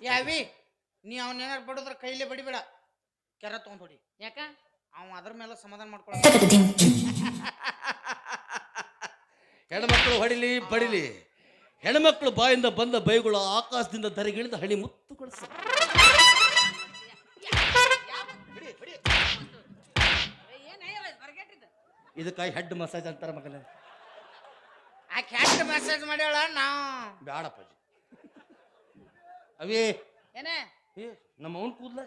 ಯಾವಿ ನೀ ಅವನ ಏನಾರು ಬಡಿದ್ರ ಕೈಲೇ ಬಡಿಬೇಡ ಕೆರ ತಗೊಂಡ್ ಹೊಡಿ ಯಾಕ ಅವ ಅದ್ರ ಮೇಲೆ ಸಮಾಧಾನ ಮಾಡ್ಕೊಳ ಹೆಣ್ಮಕ್ಳು ಹೊಡಿಲಿ ಬಡಿಲಿ ಹೆಣ್ಮಕ್ಳು ಬಾಯಿಂದ ಬಂದ ಬೈಗಳು ಆಕಾಶದಿಂದ ಧರೆಗಿಳಿದ ಹಣಿ ಮುತ್ತುಗಳು ಇದಕ್ಕಾಗಿ ಹೆಡ್ ಮಸಾಜ್ ಅಂತಾರ ಮಗನ ಆ ಕ್ಯಾಟ್ ಮೆಸೇಜ್ ಮಾಡ್ಯಾಳ ನಾ ಬ್ಯಾಡಪ್ಪಾಜಿ ಅವೇ ಏನ ಏ ನಮ್ಮ ಅವನ್ ಕೂದ್ಲ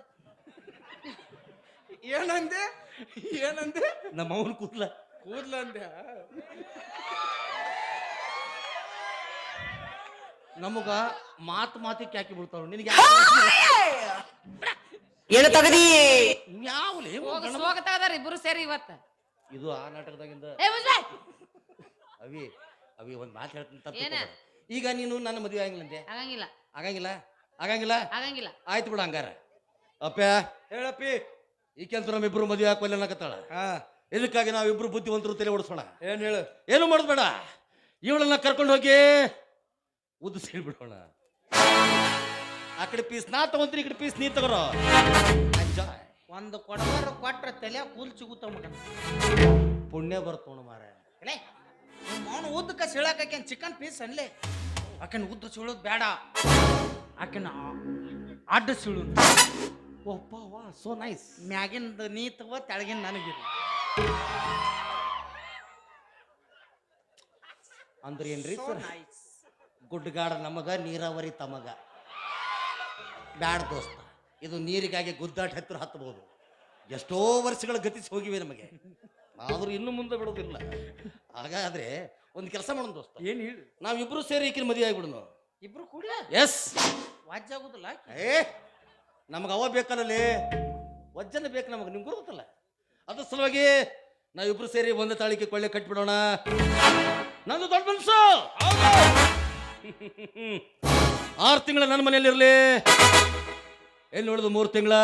ಏನಂದೆ ಏನಂದೆ ನಮ್ಮ ಅವನ್ ಕೂದ್ಲ ಕೂದ್ಲ ಅಂದೆ ನಮಗ ಮಾತಿಗೆ ಹಾಕಿ ಬಿಡ್ತಾವ ನಿನಗೆ ಏನು ತಗದಿ ಯಾವಲೇ ಹೋಗ್ತಾ ಅದಾರ ಇಬ್ರು ಸೇರಿ ಇವತ್ತ ಇದು ಆ ನಾಟಕದಾಗಿಂದ ಅವಿ ಅವಿ ಒಂದ್ ಮಾತು ಹೇಳ್ತೀನಿ ತಪ್ಪು ಈಗ ನೀನು ನನ್ನ ಮದುವೆ ಆಗಿಲ್ಲಂತೆ ಆಗಂಗಿಲ್ಲ ಆಗಂಗಿಲ್ಲ ಆಗಂಗಿಲ್ಲ ಆಗಂಗಿಲ್ಲ ಆಯ್ತು ಬಿಡ ಹಂಗಾರ ಅಪ್ಪ ಹೇಳಪ್ಪಿ ಈಕೆಂತ ನಮ್ಮಿಬ್ರು ಮದುವೆ ಹಾಕೋಲ್ಲ ಅನ್ನಕತ್ತಾಳ ಇದಕ್ಕಾಗಿ ನಾವಿಬ್ರು ಬುದ್ಧಿವಂತರು ತಲೆ ಓಡಿಸೋಣ ಏನ್ ಹೇಳು ಏನು ಮಾಡೋದು ಬೇಡ ಇವಳನ್ನ ಕರ್ಕೊಂಡು ಹೋಗಿ ಉದ್ದು ಸೇರಿಬಿಡೋಣ ಆ ಕಡೆ ಪೀಸ್ ನಾ ತಗೊಂತೀನಿ ಈ ಕಡೆ ಪೀಸ್ ನೀ ತಗೋರೋ ಎಂಜಾಯ್ ಒಂದು ಕೊಡಬಾರ ಕೊಟ್ರ ತಲೆ ಕೂಲ್ ಸಿಗುತ್ತ ಮಗನ ಪುಣ್ಯ ಬರ್ತೋಣ ಮಾರ ಅವನು ಉದ್ದಕ್ಕ ಸಿಳಾಕೇನ್ ಚಿಕನ್ ಪೀಸ್ ಅನ್ಲೇ ಆಕೆನ ಉದ್ದ ಸಿಳೋದು ಬೇಡ ಆಕೆನ ಅಡ್ಡ ಸಿಳು ಓಪ್ಪ ವಾ ಸೋ ನೈಸ್ ಮ್ಯಾಗಿಂದ ನೀ ತಗೋ ತೆಳಗಿನ ನನಗಿರು ಅಂದ್ರೆ ಏನ್ರಿ ಸರ್ ಗುಡ್ಡಗಾಡ ನಮಗ ನೀರಾವರಿ ತಮಗ ಬ್ಯಾಡ ದೋಸ್ತ ಇದು ನೀರಿಗಾಗಿ ಗುದ್ದಾಟ ಹತ್ತಿರ ಹತ್ತಬಹುದು ಎಷ್ಟೋ ವರ್ಷಗಳ ಗತಿಸಿ ಹೋಗಿವೆ ನಮಗೆ ಆದ್ರೂ ಇನ್ನು ಮುಂದೆ ಬಿಡೋದಿಲ್ಲ ಹಾಗಾದ್ರೆ ಒಂದು ಕೆಲಸ ಮಾಡೋಣ ದೋಸ್ತ ಏನ್ ಹೇಳಿ ನಾವಿಬ್ರು ಸೇರಿ ಈಕಿನ ಮದುವೆ ಆಗಿಬಿಡೋಣ ಇಬ್ರು ಕೂಡ ಎಸ್ ವಾಜ್ಯ ಆಗುದಿಲ್ಲ ಏ ನಮಗೆ ಅವ ಬೇಕಲ್ಲೇ ವಜ್ಜನ ಬೇಕು ನಮಗೆ ನಿಮ್ಗೆ ಗೊತ್ತಲ್ಲ ಅದ್ರ ಸಲುವಾಗಿ ನಾವಿಬ್ರು ಸೇರಿ ಒಂದೇ ತಾಳಿಕೆ ಕೊಳ್ಳೆ ಕಟ್ಬಿಡೋಣ ನಂದು ದೊಡ್ಡ ಮನಸ್ಸು 6 ತಿಂಗಳ ನನ್ನ ಮನೆಯಲ್ಲಿರ್ಲಿ ಎಲ್ಲಿ ನೋಡುದು 3 ತಿಂಗಳ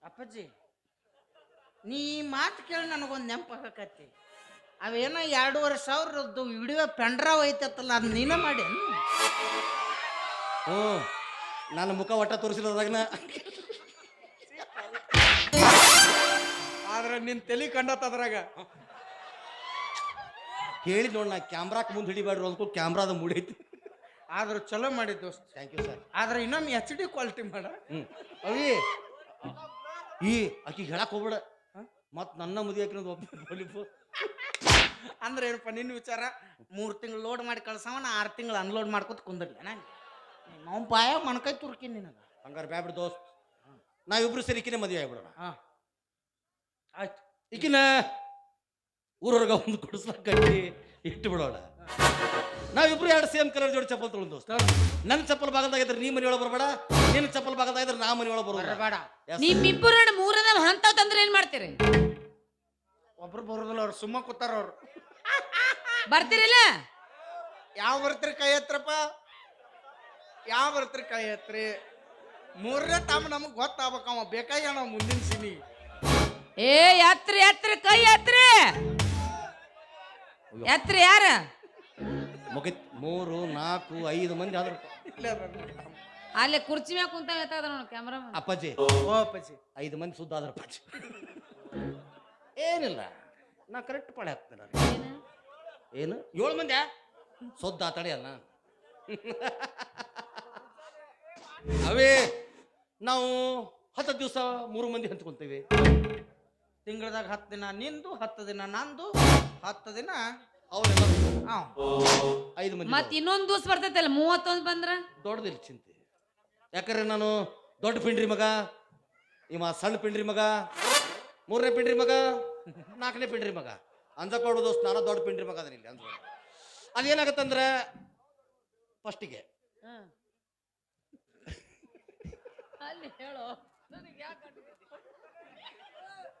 ಅಪ್ಪಾಜಿ ನೀ ಮಾತು ಕೇಳಿ ನನಗೊಂದು ನೆನಪಾಗಕತ್ತಿ ಅವೇನೋ 2,500 ವಿಡಿಯೋ ಪೆಂಡ್ರಾವ್ ಐತತ್ತಲ್ಲ ಅದು ನೀನೇ ಮಾಡಿ ಹ್ಞೂ ನನ್ನ ಮುಖ ಒಟ್ಟ ತೋರಿಸಿರೋದಾಗನ ಆದ್ರೆ ನಿನ್ ತಲೆ ಕಂಡತ್ತದ್ರಾಗ ಹೇಳಿ ನೋಡ್ ನಾ ಕ್ಯಾಮ್ರಾಕ್ ಮುಂದೆ ಹಿಡಿಬೇಡ್ರಿ ಅಂದ್ಕೊ ಕ್ಯಾಮ್ರಾದ ಮೂಡೈತಿ ಆದ್ರೆ ಚಲೋ ಮಾಡಿದ್ ದೋಸ್ತ ಥ್ಯಾಂಕ್ ಯು ಸರ್ ಆದ್ರೆ ಇನ್ನೊಮ್ಮೆ HD ಕ್ವಾಲಿಟಿ ಮಾಡ ಅವಿ ಈ ಆಕಿ ಹೇಳಕ್ ಹೋಗ್ಬೇಡ ಮತ್ ನನ್ನ ಮದುವೆ ಹಾಕಿರೋದು ಅಂದ್ರೆ ಏನಪ್ಪ ನಿನ್ನ ವಿಚಾರ 3 ತಿಂಗಳು ಲೋಡ್ ಮಾಡಿ ಕಳ್ಸವನ 6 ತಿಂಗಳು ಅನ್ಲೋಡ್ ಮಾಡ್ಕೊತ ಕುಂದಿರ್ಲಿ ನಾವು ಬಾಯ ಮಣ್ಕೈ ತುರ್ಕಿನ್ ನಿನಗ ಹಂಗಾರೆ ಬ್ಯಾಬಿಡ್ ದೋಸ್ತ್ ನಾವಿಬ್ರು ಸೇರಿ ಈಕಿನ ಮದುವೆ ಆಗ್ಬಿಡೋಣ ಆಯ್ತು ಈಕಿನ ಊರವ್ರಿಗೆ ಒಂದು ಕುಡಿಸ್ಲಾಕ ಕಟ್ಟಿ ಇಟ್ಟು ಬಿಡೋಣ ನಾವಿಬ್ರು 2 ಸೇಮ್ ಕಲರ್ ಜೋಡಿ ಚಪ್ಪಲ್ ತೊಗೊಂಡು ದೋಸ್ತ ನನ್ನ ಚಪ್ಪಲ್ ಭಾಗದಾಗಿದ್ರೆ ನೀ ಮನೆ ಒಳಗೆ ಬರಬೇಡ ನಿನ್ನ ಚಪ್ಪಲ್ ಭಾಗದಾಗಿದ್ರೆ ನಾ ಮನೆ ಒಳಗೆ ಬರಬೇಡ ನಿಮ್ಮಿಬ್ಬರು ಮೂರನ ಹಂತ ತಂದ್ರೆ ಏನ್ ಮಾಡ್ತೀರಿ ಒಬ್ರು ಬರೋದಿಲ್ಲ ಅವ್ರು ಸುಮ್ಮ ಕೂತಾರ ಅವ್ರು ಬರ್ತೀರಿಲ್ಲ ಯಾವ ಬರ್ತೀರಿ ಕೈ ಹತ್ರಪ್ಪ ಯಾವ ಬರ್ತೀರಿ ಕೈ ಹತ್ರಿ 3ನೇ ಟೈಮ್ ನಮಗ್ ಗೊತ್ತಾಗ್ಬೇಕ ಅವ ಬೇಕಾಗಿ ನಾವು ಮುಂದಿನ ಸಿನಿ ಏ ಎತ್ರಿ ಎತ್ರಿ ಕೈ ಎತ್ರಿ ಎತ್ರಿ ಯಾರ ಮುಗಿತ್ 3 4 5 ಮಂದಿ ಆದ್ರು ಅಲ್ಲೇ ಕುರ್ಚಿ ಮ್ಯಾಗ ಕುಂತ ಎತ್ತದ ನೋಡು ಕ್ಯಾಮ್ರಾ ಅಪ್ಪಾಜಿ ಓ ಅಪ್ಪಾಜಿ 5 ಮಂದಿ ಸುದ್ದ ಆದ್ರ ಅಪ್ಪಾಜಿ ಏನಿಲ್ಲ ನಾ ಕರೆಕ್ಟ್ ಪಾಳೆ ಹಾಕ್ತೇನೆ ಏನು 7 ಮಂದಿ ಸುದ್ದ ತಡೆ ಅಲ್ಲ ಅವೇ ನಾವು 10 ದಿವಸ 3 ಮಂದಿ ಹಂಚ್ಕೊಂತೀವಿ ತಿಂಗಳದಾಗ 10 ದಿನ ನಿಂದು 10 ದಿನ ನಂದು 10 ದಿನ ಅವರೆಲ್ಲ 5 ಮಂದಿ ಮತ್ ಇನ್ನೊಂದ್ ದಿವಸ ಬರ್ತೈತಲ್ಲ 31 ಬಂದ್ರ ದೊಡ್ಡದಿಲ್ಲ ಚಿಂತೆ ಯಾಕಂದ್ರೆ ನಾನು ದೊಡ್ಡ ಪಿಂಡ್ರಿ ಮಗ ಇವ ಸಣ್ಣ ಪಿಂಡ್ರಿ ಮಗ 3ನೇ ಪಿಂಡ್ರಿ ಮಗ 4ನೇ ಪಿಂಡ್ರಿ ಮಗ ಅಂಜಕೋಡು ದೋಸ್ತ ನಾನು ದೊಡ್ಡ ಪಿಂಡ್ರಿ ಮಗ ಅದನ್ನ ಇಲ್ಲಿ ಅಂದ್ಕೊಂಡು ಅದೇನಾಗತ್ತಂದ್ರೆ ಫಸ್ಟಿಗೆ ಅಲ್ಲಿ ಹೇಳೋ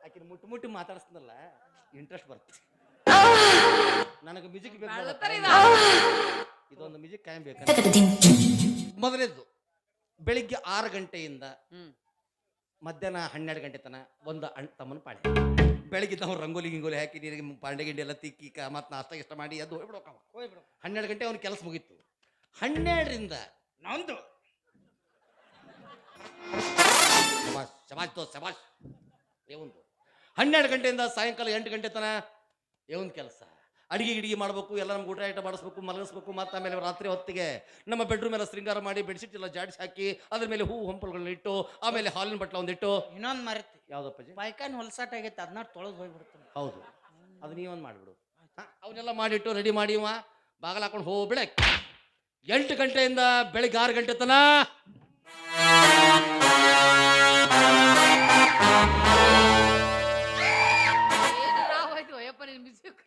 ಆಕಿನ ಮುಟ್ಟಿ ಮಾತಾಡಿಸ್ನಲ್ಲ ಇಂಟ್ರೆಸ್ಟ್ ಬರುತ್ತೆ ನನಗೆ ಮ್ಯೂಸಿಕ್ ಬೇಕು ಇದೊಂದು ಮ್ಯೂಸಿಕ್ ಕಾಯಂ ಬೇಕು ಮೊದಲೇದು ಬೆಳಿಗ್ಗೆ 6 ಗಂಟೆಯಿಂದ ಮಧ್ಯಾಹ್ನ 12 ಗಂಟೆ ತನ ಒಂದು ತಮ್ಮನ ಪಾಳೆ ಬೆಳಿಗ್ಗೆ ನಾವು ರಂಗೋಲಿ ಗಿಂಗೋಲಿ ಹಾಕಿ ನೀರಿಗೆ ಪಾಂಡೆ ಗಿಂಡಿ ಎಲ್ಲ ತಿಕ್ಕಿ ಮತ್ತು ನಾಷ್ಟ ಇಷ್ಟ ಮಾಡಿ ಅದು ಹೋಗ್ಬಿಡೋಕವ 12 ಗಂಟೆ ಅವ್ನ ಕೆಲಸ ಮುಗೀತು 12ರಿಂದ ನಂದು ಶಬಾಷ್ ದೋಸ್ತ್ ಶಬಾಷ್. ಏವಂದು 12 ಗಂಟೆಯಿಂದ ಸಾಯಂಕಾಲ 8 ಗಂಟೆ ತನ ಏವಂದು ಕೆಲಸ. ಅಡಿಗೆ ಗಿಡಿಗೆ ಮಾಡಬೇಕು, ಎಲ್ಲ ನಮ್ಗೆ ಊಟ ಐಟ ಮಾಡಿಸ್ಬೇಕು, ಮಲಗಿಸ್ಬೇಕು. ಮತ್ತು ಆಮೇಲೆ ರಾತ್ರಿ ಹೊತ್ತಿಗೆ ನಮ್ಮ ಬೆಡ್ರೂಮ್ ಎಲ್ಲ ಶೃಂಗಾರ ಮಾಡಿ ಬೆಡ್ಶೀಟ್ ಎಲ್ಲ ಜಾಡಿಸಿ ಹಾಕಿ ಅದ್ರ ಮೇಲೆ ಹೂ ಹಂಪಲುಗಳನ್ನ ಇಟ್ಟು ಆಮೇಲೆ ಹಾಲಿನ ಬಟ್ಲ ಒಂದಿಟ್ಟು. ಇನ್ನೊಂದು ಮರೆತಿ, ಯಾವ್ದಪ್ಪಾಜಿ? ಪಾಯ್ಕಾನಿ ಹೊಲಸಾಟ ಆಗೈತೆ, ಅದನ್ನ ತೊಳೆದು ಹೋಗ್ಬಿಡ್ತಾನೆ. ಹೌದು, ಅದು ನೀವೊಂದು ಮಾಡಿಬಿಡು. ಅವನ್ನೆಲ್ಲ ಮಾಡಿಟ್ಟು ರೆಡಿ ಮಾಡಿ ಬಾಗಲ ಹಾಕೊಂಡು ಹೋಗ್ಬಿಡ. 8 ಗಂಟೆಯಿಂದ ಬೆಳಿಗ್ಗೆ 6 ಗಂಟೆ ತನ ಹೋಯ್ತು ಅಯ್ಯಪ್ಪ ನಿನ್ ಮ್ಯೂಸಿಕ್.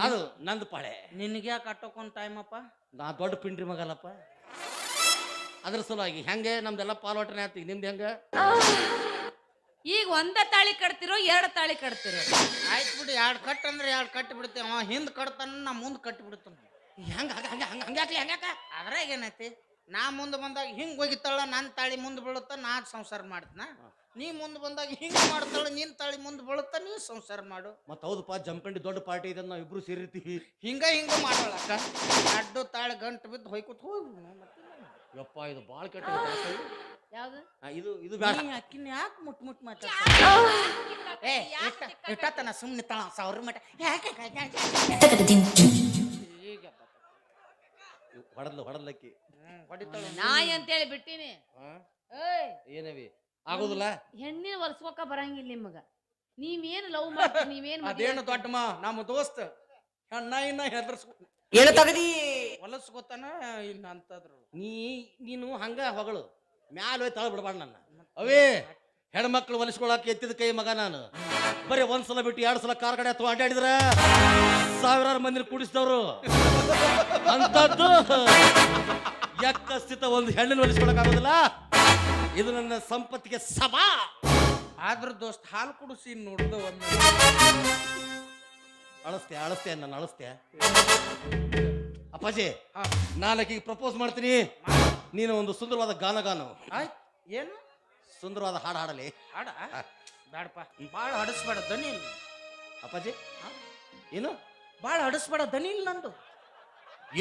ಅದು ನಂದು ಪಾಳೆ. ನಿನಗೆ ಯಾಕೆ ಕಟ್ಟೋಕೊಂಡ್ ಟೈಮ್ ಅಪ್ಪ? ನಾ ದೊಡ್ಡ ಪಿಂಡ್ರಿ ಮಗಲ್ಲಪ್ಪ. ಅದ್ರ ಸಲುವಾಗಿ ಹೆಂಗೆ ನಮ್ದೆಲ್ಲ ಪಾಲ್ವಟನೆ ಆಯ್ತು. ನಿಮ್ದು ಹೆಂಗ? ಈಗ ಒಂದ ತಾಳಿ ಕಟ್ತಿರೋ 2 ತಾಳಿ ಕಟ್ತಿರೋ? ಆಯ್ತು ಬಿಡು, 2 ಕಟ್ ಅಂದ್ರೆ 2 ಕಟ್ಟಿ ಬಿಡ್ತೇವೆ. ಅವ ಹಿಂದ್ ಕಟ್ತಾನ, ನಾ ಮುಂದೆ ಕಟ್ಟಿ ಬಿಡ್ತಾನ. ಹೆಂಗ ಹಂಗಾಕ್ಲಿ ಹಂಗಾಕ? ಅದ್ರಾಗ ಏನೈತಿ, ನಾ ಮುಂದೆ ಬಂದಾಗ ಹಿಂಗ್ ಹೋಗಿತ್ತಾಳ, ನನ್ನ ತಾಳಿ ಮುಂದೆ ಬೀಳುತ್ತ, ನಾ ಸಂಸಾರ ಮಾಡ್ತನ. ನೀ ಮುಂದೆ ಬಂದಾಗ ಹಿಂಗ್ ಮಾಡ್ತಾಳ, ನಿನ್ ತಾಳಿ ಮುಂದೆ ಬೀಳುತ್ತ, ನೀ ಸಂಸಾರ ಮಾಡು. ಮತ್ ಹೌದಪ್ಪ, ಜಂಪಂಡಿ ದೊಡ್ಡ ಪಾರ್ಟಿ ಇದೆ, ನಾವ್ ಇಬ್ರು ಸೇರಿರ್ತೀವಿ. ಹಿಂಗ ಮಾಡೋಳ ಅಡ್ಡು ತಾಳಿ ಗಂಟು ಬಿದ್ದು ಹೊಯ್ಕೊತ್ ಹೋಗಿ. ಯಪ್ಪ, ಇದು ಬಾಳ್ ಕೆಟ್ಟ. ಯಾವ್ದು? ಇದು ಬೇಡ. ಅಕ್ಕಿನ ಯಾಕೆ ಮುಟ್ ಮಾತಾಡ? ಇಟ್ಟತನ ಸುಮ್ಮನೆ ತಳ 1000 ಮಟ ಈಗ ಹೊಡದ್ಲಕ್ಕಿ ಹೊಡಿತಾಳ. ನಾಯಿ ಅಂತೇಳಿ ಬಿಟ್ಟಿನಿ. ಏನವಿ ಆಗೋದಿಲ್ಲ. ಹೆಣ್ಣಿನ ವರ್ಸ್ಕೊಕ ಬರಂಗಿಲ್ಲ ನಿಮಗ. ನೀವೇನು ಲವ್ ಮಾಡ್ತೀರಿ, ನೀವೇನು ಅದೇನು ದೊಡ್ಡಮ್ಮ, ನಮ್ಮ ದೋಸ್ತ ಹೆಣ್ಣ ಹೆದರ್ಸ್ಕೊ ಏನು ತಗದಿ ಹೊಲಸ್ಕೊತಾನ ಇನ್ನ ಅಂತದ್ರು. ನೀನು ಹಂಗ ಹೊಗಳು ಮ್ಯಾಲ ಹೋಗಿ ತಳ ಬಿಡ್ಬಾರ್ದು ನನ್ನ. ಅವೇ ಹೆಣ್ಮಕ್ಳು ಹೊಲಿಸ್ಕೊಳಕ್ ಎತ್ತಿದ ಕೈ ಮಗ ನಾನು. ಬರೀ 1 ಸಲ ಬಿಟ್ಟು 2 ಸಲ ಕಾರ್ ಕಡೆ ಅಥವಾ ಅಡ್ಡಾಡಿದ್ರ 1000 ಮಂದಿನ ಕೂಡಿಸಿದವ್ರು. ಅಂತದ್ದು ಯಕ್ಕಸ್ಥಿತ ಒಂದು ಹೆಣ್ಣನ್ನು ಹೊಲಿಸ್ಕೊಳಕ್ ಆಗೋದಿಲ್ಲ. ಇದು ನನ್ನ ಸಂಪತ್ತಿಗೆ ಸಭಾ. ಆದ್ರ ದೋಸ್ತ್ ಹಾಲು ಕುಡಿಸಿ ನೋಡ್ದ ಒಮ್ಮೆ. ಅಳಸ್ತೆ ನನ್ನ ಅಳಸ್ತೆ. ಅಪ್ಪಾಜಿ, ನಾನು ಆಕೆಗೆ ಪ್ರಪೋಸ್ ಮಾಡ್ತೀನಿ. ನೀನು ಒಂದು ಸುಂದರವಾದ ಗಾನ. ಆಯ್ತು, ಏನು ಸುಂದರವಾದ ಹಾಡು ಹಾಡಲಿ. ಹಾಡ ಬೇಡಪ್ಪ, ಭಾಳ ಹಡಸ್ಬೇಡ, ದನಿ ಇಲ್ಲ. ಅಪ್ಪಾಜಿ ಏನು ಭಾಳ ಹಡಸ್ಬೇಡ, ದನಿ ಇಲ್ಲ ನಂದು.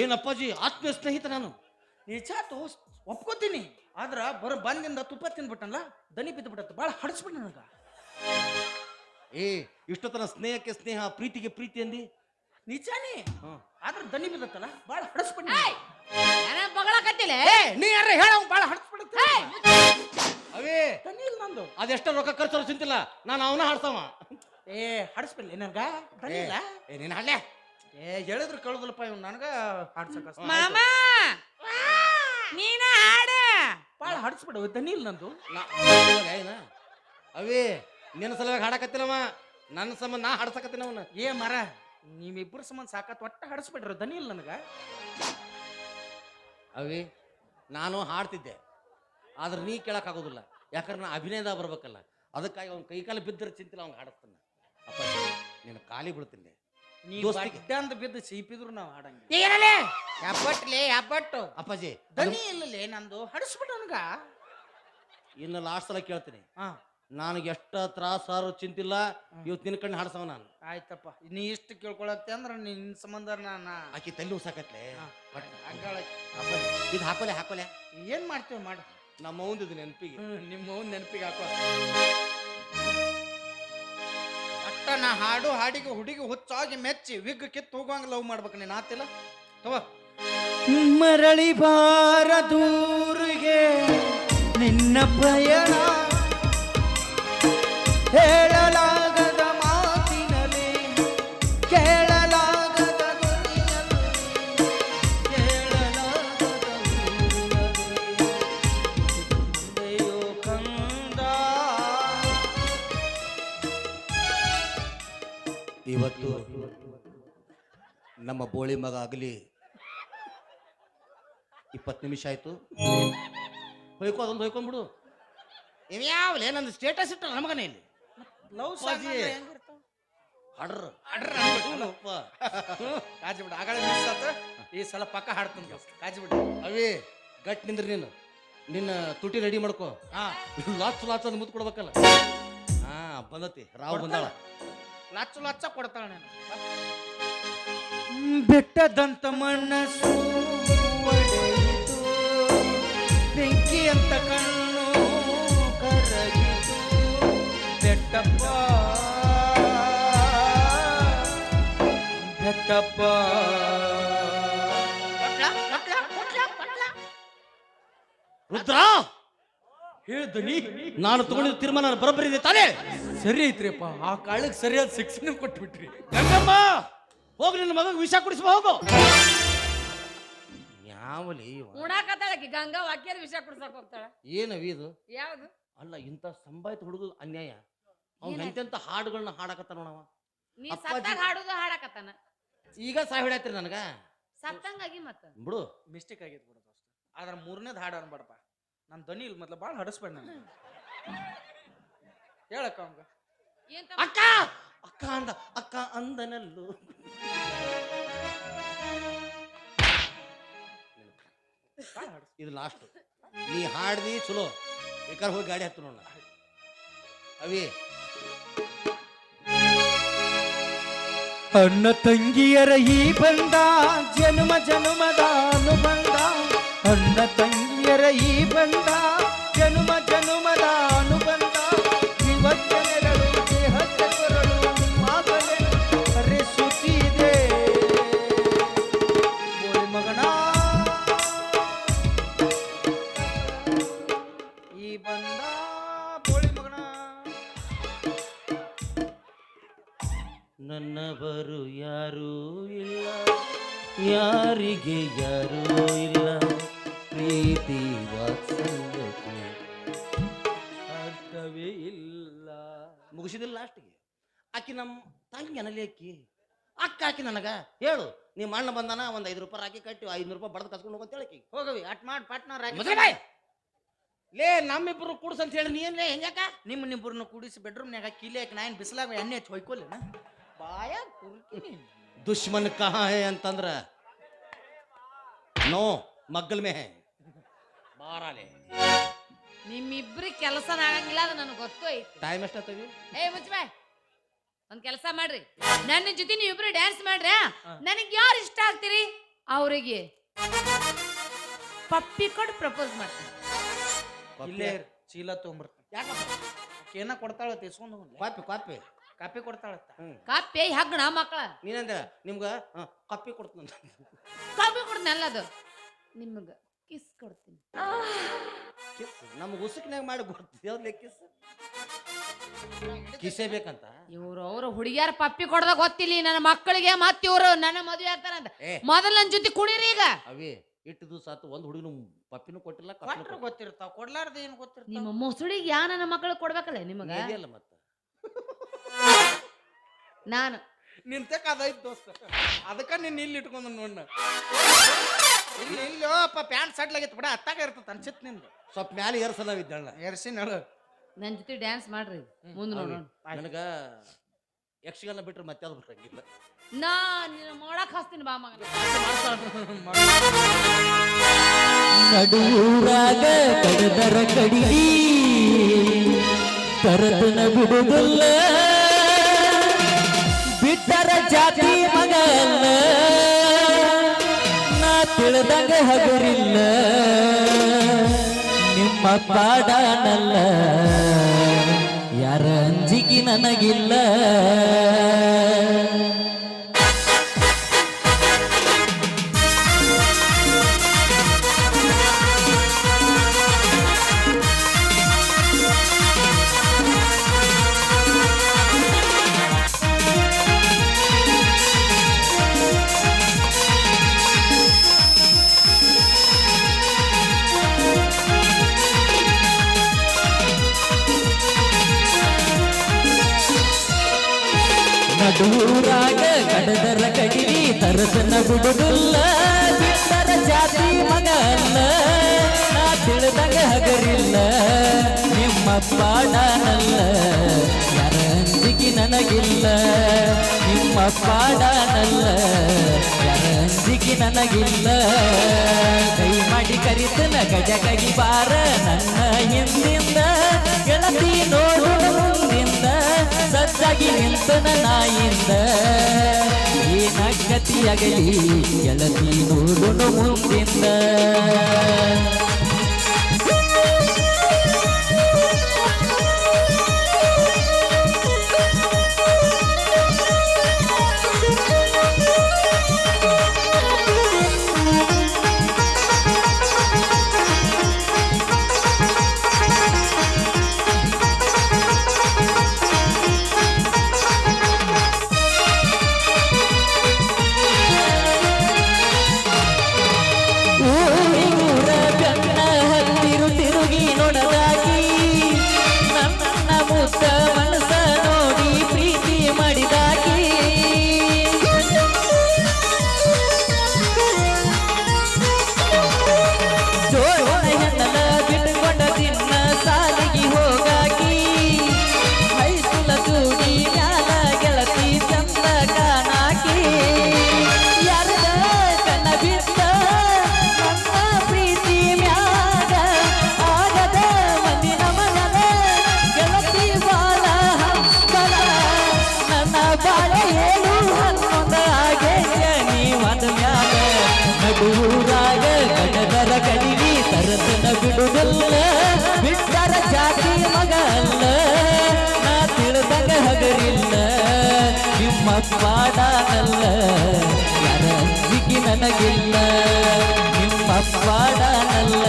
ಏನು ಅಪ್ಪಾಜಿ, ಆತ್ಮೀಯ ಸ್ನೇಹಿತ ನಾನು. ನಿಜ ಒಪ್ಕೋತೀನಿ. ಆದ್ರ ಬಂದಿಂದ ತುಪ್ಪ ತಿನ್ಬಿಟ್ಟಲ್ಲ, ದನಿ ಬಿದ್ದು ಬಿಡತ್ತ. ಭಾಳ ಹಡಸ್ಬಿಡ ನನಗ. ಇಷ್ಟೊತ್ತನ ಸ್ನೇಹಕ್ಕೆ ಸ್ನೇಹ, ಪ್ರೀತಿಗೆ ಪ್ರೀತಿ ಅಂದಿ. ನಿಜಾನೇ, ಆದ್ರ ದನಿ ಬಿದ್ದತ್ತಲ್ಲ, ಭಾಳ ಹಡಸ್ಬಿಡ. ಬಗಳಕತ್ತಿಲ್ಲ ನೀ ಯಾರ ಹೇಳ, ಭಾಳ ಹಡಸ್ಬಿಡುತ್ತೆ. ಅವೇ ದನಿ ಇಲ್ಲ ನಂದು. ಅದೆಷ್ಟ ರೊಕ್ಕ ಖರ್ಚು ಚಿಂತಿಲ್ಲ, ನಾನು ಅವನ ಹಾಡ್ಸವ. ಹಡಸ್ಬಿಡ್ಲಿ ನನಗ ದನಿ ಇಲ್ಲ. ನೀನ್ ಹಾಡ್ಲೆ. ಹೇಳಿದ್ರು ಕೇಳುದಿಲ್ಲಪ್ಪ ಇವ್ ನನಗ ಹಾಡ್ಸಕ. ಮಾಮ ನೀನ ಹಾಡ. ಭಾಳ ಹಡಸ್ಬಿಡು, ದನಿ ಇಲ್ಲ ನಂದು. ಅವೇ ನಿನ್ನ ಸಲುವಾಗಿ ಹಾಡಕತ್ತಿಲ್ಲವ, ನನ್ನ ಸಂಬಂಧ ನಾ ಹಾಡ್ಸಕತ್ತೀನಿ ಅವನ. ಮರ ನೀವಿಬ್ರು ಸಂಬಂಧ ಸಾಕತ್, ಒಟ್ಟ ಹಡಸ್ಬಿಡ್ರಿ, ದನಿ ಇಲ್ಲ ನನಗ. ಅವೇ ನಾನು ಹಾಡ್ತಿದ್ದೆ, ಆದ್ರೆ ನೀ ಕೇಳಕ್ ಆಗೋದಿಲ್ಲ. ಯಾಕಂದ್ರೆ ನಾ ಅಭಿನಯದ ಬರ್ಬೇಕಲ್ಲ. ಅದಕ್ಕಾಗಿ ಅವ್ನ ಕೈಕಾಲು ಬಿದ್ದರೆ ಚಿಂತಿಲ್ಲ, ಅವ್ನ ಹಾಡಿಸ್ತಾನ. ಅಪ್ಪ ನೀನು ಕಾಲಿ ಬೀಳ್ತೀನಿ. ನೀ ಬಿದ್ದು ಸೀಪಿದ್ರು ನಾವು ಹಾಡಂಗ. ಅಪ್ಪಾಜಿ ದನಿ ಇಲ್ಲಲೇ ನಂದು, ಹಡಸ್ಬಿಟ್ಟು ನನಗ. ಇನ್ನು ಲಾಸ್ಟ್ ಸಲ ಕೇಳ್ತೀನಿ. ನನಗೆ ಎಷ್ಟ ತ್ರಾಸಾರು ಚಿಂತಿಲ್ಲ, ಇವತ್ತು ನಿನ್ನ ಕಣ್ಣು ಹಾಡ್ಸವ ನಾನು. ಆಯ್ತಪ್ಪ, ನೀ ಇಷ್ಟು ಕೇಳ್ಕೊಳತ್ತೆ ಅಂದ್ರ ನಿನ್ ಸಂಬಂಧ ನಾನು ಆಕಿ ತಲೆ ಉಸಾಕತ್ಲೆ. ಇದು ಹಾಕೋಲೆ ಏನ್ ಮಾಡ್ತೇವೆ ಮಾಡು. ನಮ್ಮ ಅವಂದಿದ್ದು ನೆನಪಿಗೆ, ನಿಮ್ಮ ನೆನಪಿಗೆ ಹಾಕೋ. ಅಟ್ಟ ನಾ ಹಾಡಿಗೆ ಹುಡುಗಿ ಹುಚ್ಚಾಗಿ ಮೆಚ್ಚಿ ವಿಗ್ ಕಿತ್ತು ಹೋಗುವಂಗ ಲವ್ ಮಾಡ್ಬೇಕು ನೀನ್. ಆತಿಲ್ಲ ತಗೋ. ಮರಳಿ ಬಾರ ದೂರಿಗೆ ನಿನ್ನ ಪಯಣ, ಹೇಳಲಾಗದ ಮಾತಿನಲ್ಲಿ, ಕೇಳಲಾಗದ ಧ್ವನಿಯಲ್ಲಿ, ಕೇಳಲಾಗದ ಊರಿನಲ್ಲಿ ಕಂದ. ಇವತ್ತು ನಮ್ಮ ಬೋಳಿ ಮಗ ಆಗಲಿ 20 ನಿಮಿಷ ಆಯ್ತು. ಅದೊಂದು ಹೊಯ್ಕೊಂಡ್ಬಿಡು. ಇವ್ಯಾವಲೇ ನಂದು ಸ್ಟೇಟಸ್ ಇಟ್ಟಲ್ಲ ನಮಗನೇ ಇಲ್ಲಿ. ಲವ್ ಹಾಡ್ರ ಕಾಜಿ ಬಿಡ, ಆಗಳ ಮಿಸ್ ಆತ. ಈ ಸಲ ಪಕ್ಕ ಹಾಡ್ತೀನಿ, ಕಾಜಿ ಬಿಡ. ಅವೇ ಗಟ್ ನಿಂದ್ರಿ, ನೀನು ನಿನ್ನ ತುಟಿ ರೆಡಿ ಮಾಡ್ಕೋ. ಲಾಚ್ ಅಂತ ಮುತ್ತು ಕೊಡ್ಬೇಕಲ್ಲ. ಬಂದತಿ ರಾವ್ ಬಂದಾಳ. ಲಚ್ಚ ಕೊಡ್ತಾಳ. ನಾನು ಬೆಟ್ಟದಂತ ಮನಸ್ಸು ಒಡೆಯಿತು, ಅಂತ ಕಣ್ಣು ಕರಗಿತು ಬೆಟ್ಟಪ್ಪ ಬೆಟ್ಟಪ್ಪ. ರುದ್ರ ಹೇಳ್ದನಿ ನಾನು ತಗೊಂಡಿದ್ದ ತೀರ್ಮಾನ ಬರೋಬ್ಬರಿ ಇದೆ ತಾನೇ? ಸರಿ ಐತ್ರಿಪ್ಪ, ಆ ಕಾಳಕ್ಕೆ ಸರಿಯಾದ ಶಿಕ್ಷಣ ಕೊಟ್ಬಿಟ್ರಿ. ಗಂಗಮ್ಮ ಹೋಗಿ ನಿನ್ನ ಮಗಗೆ ವಿಷ ಕುಡಿಸ್ಬ ಹೋಗು. ಯಾವಲಿ ಉಣಾಕತ್ತಾಳಕಿ ಗಂಗಾ ವಾಕ್ಯದ ವಿಷಯ ಕುಡ್ಸಕ್ ಹೋಗ್ತಾಳ. ಏನವಿ ಇದು? ಯಾವ್ದು? ಅಲ್ಲ ಇಂಥ ಸಂಬಾಯ್ತ ಹುಡುಗ ಅನ್ಯಾಯ. ಅವ್ನ ಎಂತೆಂತ ಹಾಡುಗಳನ್ನ ಹಾಡಕತ್ತ ನೋಡವ. ನೀ ಅಪ್ಪಾಜಿ- ಸತ್ತಾಗ ಹಾಡುದು ಹಾಡಕತ್ತಾನ. ಈಗ ಸಾಯ್ ಹೊಡ್ಯಾತ್ರಿ ನನಗ ಸತ್ತಂಗಾಗಿ ಮತ್ತ ಬಿಡು. ಮಿಸ್ಟೇಕ್ ಆಗೈತೆ ಬಿಡು ದೋಸ್ತ. ಆದ್ರ ಮೂರನೇದು ಹಾಡು ಅನ್ಬೇಡಪ್ಪ, ನನ್ನ ಧ್ವನಿ ಇಲ್ಲ ಮೊದ್ಲು ಭಾಳ ಹಡಸ್ಬೇಡ ನಾನು. ಹೇಳಕ್ಕ ಅವಂಗ ಏನ್ ಅಕ್ಕ ಅಕ್ಕ ಅಂದ ಅಕ್ಕ ಅಂದನಲ್ಲು. ಇದು ಲಾಸ್ಟ್. ನೀ ಹಾಡ್ದಿ ಚಲೋ, ಬೇಕಾದ್ರೆ ಹೋಗಿ ಗಾಡಿ ಹತ್ತು ನೋಡ. ಅವಿ ಅಣ್ಣ ತಂಗಿಯರ ಈ ಬಂದ ಜನ್ಮ ಜನ್ಮದ ಅನುಬಂಧ. ಅಣ್ಣ ತಂಗಿಯರ ಈ ಬಂದ ಜನ್ಮ ಜನ್ಮದ ಅನುಬಂಧ. ಇವತ್ತೆರಡು ದೇಹದ ಕೊರಳು ಮಾಗಲೇ ಹರಿಸುತ್ತಿದೆ. ಬೋಳಿ ಮಗನ ಈ ಬಂದ ಬೋಳಿ ಮಗನ. ನನ್ನವರು ಯಾರೂ ಇಲ್ಲ, ಯಾರಿಗೆ ಯಾರೂ ಇಲ್ಲ, ಪ್ರೀತಿ ವಾತ್ಸಲ್ಯಕ್ಕೆ ಅರ್ಥವೇ ಇಲ್ಲ. ಮುಗಿಸಿದಿಲ್ಲ ಲಾಸ್ಟಿಗೆ. ಆಕಿ ನಮ್ಮ ತಂಗಿ ಅನಲ್ಲಿ ಅಕ್ಕಿ ಅಕ್ಕ ಆಕಿ ನನಗ ಹೇಳು, ನಿಮ್ಮ ಅಣ್ಣ ಬಂದಾನ ಒಂದ್ 5 ರೂಪಾಯಿ ರಾಕಿ ಕಟ್ಟಿ 500 ರೂಪಾಯಿ ಬಡದ್ ಕಸ್ಕೊಂಡು ಹೋಗಂತ ಹೇಳಕಿ. ಹೋಗವಿ ಅಟ್ ಮಾಡಿ ಪಾಟ್ನ ಲೇ ನಮ್ಮಿಬ್ರು ಕೂಡ್ಸಂತ ಹೇಳಿ ನೀ ಏನ್ಲೇ ಹೆಂಗ್ಯಾಕ? ನಿಮ್ಮನ್ನ ಕೂಡಿಸಿ ಬೆಡ್ರೂಮ್ನಾಗ ಕೀಲಿ ಹಾಕಿ ನಾನು ಬಿಸಿಲಾಗ ಎಣ್ಣೆ ಹಚ್ಚಿ ಹೊಯ್ಕೊಲ್ಲೇನ ಬಾಯ ಕುರ್ತೀನಿ. ದುಶ್ಮನ್ ಕಹಾ ಹೇ ಅಂತಂದ್ರ ನೋ ಮಗ್ಗಲ್ ಮೇ ಹೇ ಬಾರಾಲೆ. ನಿಮ್ಮಿಬ್ರಿಗೆ ಕೆಲಸನ ಆಗಂಗಿಲ್ಲ, ಅದು ನನಗೆ ಗೊತ್ತು ಐತಿ. ಟೈಮ್ ಎಷ್ಟಾಗ್ತವಿ? ಮುಚ್ಚಬಾಯ್, ಒಂದ್ ಕೆಲಸ ಮಾಡ್ರಿ, ನನ್ನ ಜೊತೆ ನೀವಿಬ್ರು ಡ್ಯಾನ್ಸ್ ಮಾಡ್ರಿ. ನನಗೆ ಯಾರು ಇಷ್ಟ ಆಗ್ತೀರಿ ಅವರಿಗೆ ಪಪ್ಪಿ ಕೊಟ್ಟು ಪ್ರಪೋಸ್ ಮಾಡ್ತೀನಿ. ಇಲ್ಲೇ ಚೀಲ ತೊಗೊಂಬರ್ತೀನಿ. ಯಾಕಪ್ಪ ಏನ ಕೊಡ್ತಾಳ ತಿಸ್ಕೊಂಡು ಕಾಪಿ ಕಾಪಿ ಕಾಪಿ ಕೊಡ್ತಾಳತ್ತ. ಕಾಪಿ ಹಗ್ಗಣ ಮಕ್ಕಳ ನೀನಂದ ನಿಮ್ಗ ಕಾಪಿ ಕೊಡ್ತೀನಿ. ಕಾಪಿ ಕೊಡ್ತೀನಿ ಅಲ್ಲದು, ನಿಮ್ಗ ಕಿಸ್ ಕೊಡ್ತೀನಿ. ಕಿಸ್ ನಮ್ಗೆ ಉಸುಕ್ನಾಗ ಮಾಡಿ ಕೊಡ್ತೀವಿ. ಕಿಸೇ ಬೇಕಂತ ಇವ್ರು ಅವ್ರ ಹುಡುಗಿಯಾರ ಪಪ್ಪಿ ಕೊಡದ ಗೊತ್ತಿಲ್ಲ ನನ್ನ ಮಕ್ಕಳಿಗೆ. ಮತ್ ಇವ್ರು ನನ್ನ ಮದುವೆ ಆಗ್ತಾರಂತ ಮೊದಲ ನನ್ನ ಜೊತೆ ಕುಣಿರಿ. ಈಗ ಅವೇ ಇಟ್ಟು ದಿವಸ ಆತು ಒಂದ್ ಹುಡುಗನು ಪಪ್ಪಿನೂ ಕೊಟ್ಟಿಲ್ಲ, ಕೊಟ್ರು ಗೊತ್ತಿರ್ತಾವ, ಕೊಡ್ಲಾರ್ದ ಏನ್ ಗೊತ್ತಿರ್ತಾವ. ನಿಮ್ಮ ಮೊಸಳಿಗೆ ಯಾ ನನ್ನ ಮಕ್ಕಳಿಗೆ ಕೊಡ್ಬೇಕಲ್ಲ ನಿಮಗ. ಅಲ್ಲ ಮತ್ತ ನಾನು ನಿಂತಕ ಅದೈತ್ ದೋಸ್ತ, ಅದಕ್ಕ ನಿನ್ನ ಇಲ್ಲಿ ಇಟ್ಕೊಂಡ್ ನೋಡ್ನ. ಇಲ್ಲಿ ಅಪ್ಪ ಪ್ಯಾಂಟ್ ಸಡ್ಲಾಗಿತ್ತು ಬಿಡ, ಅತ್ತಾಗ ಇರ್ತದ ಅನ್ಸಿತ್ ನಿಂದು. ಸ್ವಲ್ಪ ಮ್ಯಾಲೆ ಏರ್ಸಲ್ಲ ಇದ್ದಣ್ಣ ಎರ್ಸಿನ ಹೇಳು. ನನ್ನ ಜೊತೆ ಡ್ಯಾನ್ಸ್ ಮಾಡ್ರಿ ಮುಂದೆ ನೋಡೋಣ. ನನಗ ಯಕ್ಷಗಾನ ಬಿಟ್ರೆ ಮತ್ತೆ ಅದು ಬರಂಗಿಲ್ಲ. ನಾ ನಿನ್ನ ಮಾಡಕ್ ಹಸ್ತೀನಿ ಬಾ ಮಗನ. ನಡುರಾಗ ಕಡದರ ಕಡಿಗಿ ತರತನ ಬಿಡುವುದಿಲ್ಲ, ಬಿಟ್ಟರ ಜಾತಿ ಮಗಲ್ಲ, ನಾ ತಿಳಿದಂಗ ಹಗುರಿಲ್ಲ, ನಿಮ್ಮ ಪಾಡನಲ್ಲ, ಯಾರ ಅಂಜಿಕೆ ನನಗಿಲ್ಲ. ನಡುರಾಗ ಕಡದರ ಕಡಿಗಿ ತರತನ ಬಿಡುವುದಿಲ್ಲ, ಬಿಟ್ಟರ ಜಾತಿ ಮಗಲ್ಲ, ನಾ ತಿಳಿದಂಗ ಹಗರಿಲ್ಲ, ನಿಮ್ಮ ಪಾಡನಲ್ಲ, ಯಾರ ಅಂಜಿಕೆ ನನಗಿಲ್ಲ, ನಿಮ್ಮ ಪಾಡನಲ್ಲ, ಯಾರ ಅಂಜಿಕೆ ನನಗಿಲ್ಲ. ಕೈ ಮಾಡಿ ಕರಿತನ ಗಜಕಗಿ ಬಾರ ನನ್ನ ಹಿಂದಿಂದ, ಗೆಳತಿ ನೋಡು ಮುಂದಿಂದ, ಸಜ್ಜಾಗಿ ನಿಂತನ ನಾಯಿಂದ, ಏನ ಗತಿಯಾಗಲಿ ಗೆಳತಿ ನೋಡು ಮುಂದಿಂದ. ನಿಮ್ಮಪ್ಪಾಡನಲ್ಲ ಯಾರ ಅಂಜಿಕೆ ನನಗಿಲ್ಲ ನಿಮ್ಮಪ್ಪಾಡನಲ್ಲ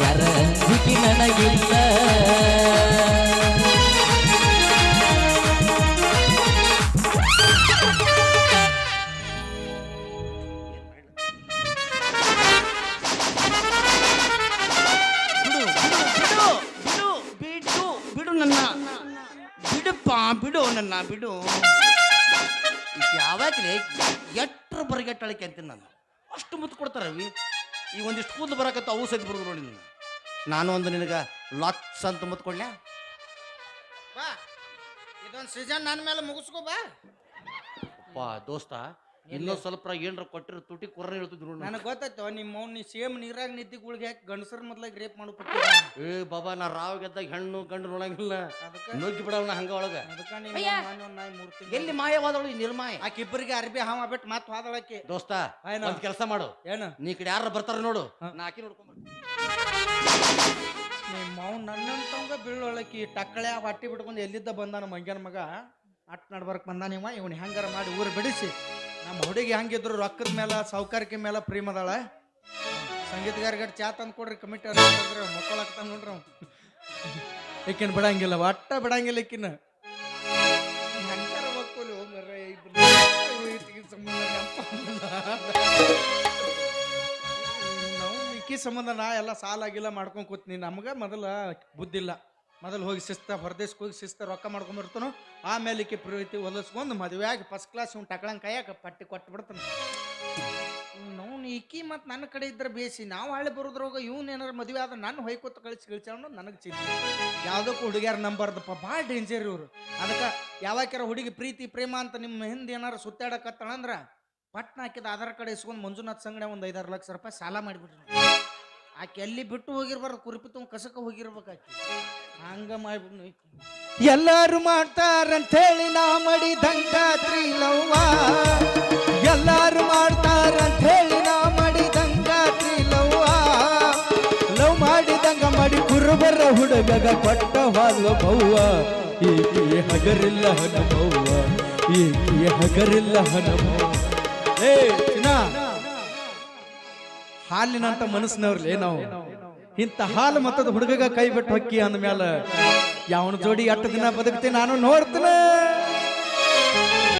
ಯಾರ ಅಂಜಿಕೆ ನನಗಿಲ್ಲ ಬಿಡು ನನ್ನ ಬಿಡಪ್ಪ ಬಿಡು ನನ್ನ ಬಿಡು ಯಾವಾಗಲೇ ಎಟ್ರ ಬರಗೆಟ್ಟಳಿಕೆ ಅಂತೀನಿ ನಾನು ಅಷ್ಟು ಮುತ್ತು ಕೊಡ್ತಾರೆ ರವಿ ಈ ಒಂದಿಷ್ಟು ಕೂದಲು ಬರಕತ್ತ ಅವು ಸತಿ ಬರೋದು ನೋಡಿ ನಾನು ಒಂದು ನಿನಗೆ ಲಾಟ್ಸ್ ಅಂತ ಮುತ್ತು ಕೊಡ್ಲ್ಯಾ ಬಾ ಇದೊಂದು ಸೀಸನ್ ನನ್ನ ಮೇಲೆ ಮುಗಿಸ್ಕೋ ಬಾ ಅಪ್ಪ ದೋಸ್ತ ಇನ್ನೊಂದು ಸ್ವಲ್ಪ ಏನ್ರ ಕೊಟ್ಟಿರೋ ತುಟಿ ಕೊರ್ರ ಹೇಳ್ತಿದ್ರು ನೋಡಿ ನನಗೆ ಗೊತ್ತಾಯ್ತು ನಿಮ್ಮ ಅವ್ನು ನೀ ಸೇಮ್ ನೀರಾಗ ನಿದ್ದಿಗಳಿಗೆ ಹಾಕಿ ಗಂಡಸರ ಮೊದ್ಲಾಗ ರೇಪ್ ಮಾಡು ಏ ಬಾಬಾ ನಾ ರಾವ್ ಗೆದ್ದಾಗ ಹೆಣ್ಣು ಗಂಡು ನೋಡಂಗಿಲ್ಲ ನುಗ್ಗಿ ಬಿಡವನ ಹಂಗ ಒಳಗ ಅದಕ್ಕೆ ಎಲ್ಲಿ ಮಾಯವಾದಳು ಈ ನಿರ್ಮಾಯ ಆಕೆ ಇಬ್ಬರಿಗೆ ಅರ್ಬಿ ಹಾವ ಬಿಟ್ಟು ಮಾತು ಹಾದಳಕ್ಕೆ ದೋಸ್ತ ಆಯ್ನ. ಒಂದ್ ಕೆಲಸ ಮಾಡು ಏನು ನೀ ಕಡೆ ಯಾರ ಬರ್ತಾರ ನೋಡು ನಾ ಆಕಿ ನೋಡ್ಕೊಂಡ್ ನಿಮ್ಮ ಅವ್ನು ನನ್ನಂತವಂಗ ಬೀಳೊಳಕಿ ಟಕ್ಕಳೆ ಹೊಟ್ಟಿ ಬಿಟ್ಕೊಂಡು ಎಲ್ಲಿದ್ದ ಬಂದಾನ ಮಂಗ್ಯನ ಮಗ ಅಟ್ ನಡ್ಬರ್ಕ್ ಬಂದಾನಿವ ಇವನು ಹೆಂಗಾರ ಮಾಡಿ ಊರು ಬಿಡಿಸಿ ನಮ್ಮ ಹುಡುಗಿ ಹಂಗಿದ್ರು ರೊಕ್ಕದ ಮೇಲೆ ಸೌಕರ್ಯಕ್ಕೆ ಮೇಲೆ ಪ್ರೇಮ ಅದಾಳ ಸಂಗೀತಗಾರಗಡ್ ಚಾ ತಂದು ಕೊಡ್ರಿ ಕಮಿಟಿ ಅವ್ರ ಮಕ್ಕಳಾಗ್ತಾನ ನೋಡ್ರಿ ಅವ್ ಈಕಿನ ಬಿಡಂಗಿಲ್ಲ ಒಟ್ಟ ಬಿಡಂಗಿಲ್ಲ ಈಕಿನ ಹೆಂಗಾರ ಮಕ್ಕಳು ನಾವು ಈಕಿ ಸಂಬಂಧ ನಾ ಎಲ್ಲ ಸಾಲ ಆಗಿಲ್ಲ ಮಾಡ್ಕೊಂಡು ಕೂತ್ನಿ ನಮ್ಗೆ ಮೊದಲ ಬುದ್ಧಿ ಇಲ್ಲ ಮೊದಲು ಹೋಗಿ ಶಿಸ್ತ ಹೊರದೇಶಕ್ಕೆ ಹೋಗಿ ಶಿಸ್ತ ರೊಕ್ಕ ಮಾಡ್ಕೊಂಬರ್ತಾನು ಆಮೇಲೆ ಈಕಿ ಪ್ರೀತಿ ಹೊಲಿಸ್ಕೊಂಡು ಮದುವೆ ಆಗಿ ಫಸ್ಟ್ ಕ್ಲಾಸ್ ಇವ್ನು ಟಕಳಂಗೆ ಕೈಯಾಗ ಪಟ್ಟಿ ಕೊಟ್ಟು ಬಿಡ್ತಾನೆ ನಾವು ಈಕಿ ಮತ್ತು ನನ್ನ ಕಡೆ ಇದ್ರೆ ಬೇಸಿ ನಾವು ಹಳ್ಳಿ ಬರೋದ್ರಾಗ ಇವ್ನು ಏನಾರು ಮದುವೆ ಆದ್ರೆ ನಾನು ಹೊಯ್ಕೊತ ಕಳಿಸಿ ಅನ್ನೋದು ನನಗೆ ಚಿಂತೆ ಯಾವುದಕ್ಕೂ ಹುಡುಗಿಯಾರ ನಂಬಾರ್ದಪ್ಪ ಭಾಳ ಡೇಂಜರ್ ಇವರು ಅದಕ್ಕೆ ಯಾವಾಕ್ಯಾರ ಹುಡುಗಿ ಪ್ರೀತಿ ಪ್ರೇಮ ಅಂತ ನಿಮ್ಮ ಹಿಂದೆ ಏನಾರು ಸುತ್ತಾಡಕತ್ತಾಳಂದ್ರೆ ಪಟ್ನ ಹಾಕಿದ ಆಧಾರ್ ಕಾರ್ಡ್ ಇಸ್ಕೊಂಡು ಮಂಜುನಾಥ್ ಸಂಗಡ ಒಂದು 5-6 ಲಕ್ಷ ರೂಪಾಯಿ ಸಾಲ ಮಾಡಿಬಿಟ್ರಿ ಆಕೆ ಎಲ್ಲಿ ಬಿಟ್ಟು ಹೋಗಿರ್ಬಾರ್ದು ಕುರಿಪಿ ತುಂಬ ಕಸಕ್ಕೆ ಹೋಗಿರ್ಬೇಕು ಆಕೆ ಹಂಗ ಮಾಡ್ಬಿಟ್ಟು ಎಲ್ಲಾರು ಮಾಡ್ತಾರಂತೇಳಿ ನಾ ಮಾಡಿದಂಗಾತ್ರಿ ಲವ್ವ ಎಲ್ಲಾರು ಮಾಡ್ತಾರಂತೇಳಿ ನಾ ಮಾಡಿದಂಗಾತ್ರಿ ಲವ್ವ ಲವ್ ಮಾಡಿದಂಗ ಮಾಡಿ ಕುರುಬರ ಹುಡುಗಗ ಕೊಟ್ಟ ಹಾಲು ಬವ್ವ ಈಕೆ ಹಗರಿಲ್ಲ ಹನುಮವ್ವ ಈಕೆ ಹಗರಿಲ್ಲ ಹನುಮವ್ವ ಏ ಚಿನ್ನ ಹಾಲಿನಂತ ಮನಸ್ಸಿನವ್ರಲ್ಲೇ ನಾವು ಇಂಥ ಹಾಲು ಮತ್ತದ ಹುಡುಗಗ ಕೈ ಬಿಟ್ಟು ಹೊಕ್ಕಿ ಅಂದ ಮ್ಯಾಲ ಯಾವನ ಜೋಡಿ 8 ದಿನ ಬದುಕ್ತೀನಿ ನಾನು ನೋಡ್ತೀನಿ